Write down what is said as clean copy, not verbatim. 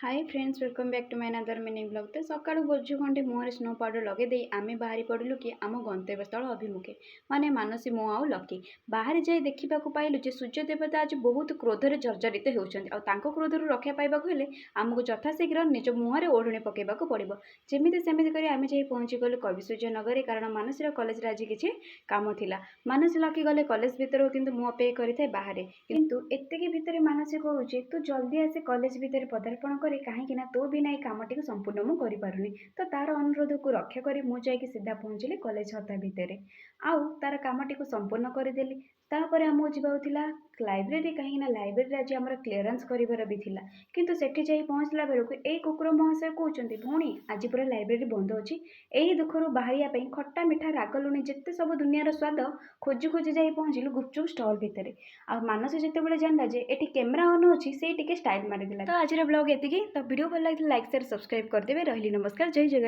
Hi friends welcome back to my another mini blog. तो सकाळू बोझ खंडे मुहर स्नो पाउडर लगे आमे बाहरी पड़ू कि आम गंतव्य स्थल अभिमुखे माने मानसी मु आउ लकी बाहर जाए देखा पाइलु जे सूर्य देवता आज बहुत क्रोधर जर्जरित होती क्रोध रक्षा पाइबा हेले आमको यथाशीघ्र निज मुहर ओढ़णी पकेबा पड़ो जमी सेमती कर आम जा पहुँची गलु कवि सूर्य नगर कारण मानसी कलेज आज किसी कम थिला। मानसी लकी गले कलेज भितर किंतु मु अपेक्षा करें बाहर किंतु एतिकी भितर मानसी कहूँ तू जल्दी आसे कलेज भितर पदार्पण कर कहीं तो बिना ये कमटी संपूर्ण मुझे पारुनी। तो तार अनुरोध को रक्षा करी मुझे सीधा पहुँचली कलेज हता भितर आउ तार कमटी संपूर्ण करदेली। तापर आमको जाऊला लाइब्रेरी कहीं लाइब्रेरी आज आम क्लीयरेंस कर भी थिला किंतु सेठी जाई पहुँचला बेलू ए कुकुर महाशय कहते भौणी आज पूरा लाइब्रेरी बंद अच्छी यही दुखर बाहर खट्टा मिठा राग लुणी जिते सब दुनियार स्वाद खोजी खोजी जाई पहुँचलु गुपचुप स्टल भितर। आ मानस जिते जानला जे एटी कैमरा ऑन अच्छी से टिके स्टाइल मारिदेला। तो आज ब्लॉग एतिकी। तो वीडियो भल लगे लाइक शेयर सब्सक्राइब करदेवे। रही नमस्कार, जय जगन्नाथ।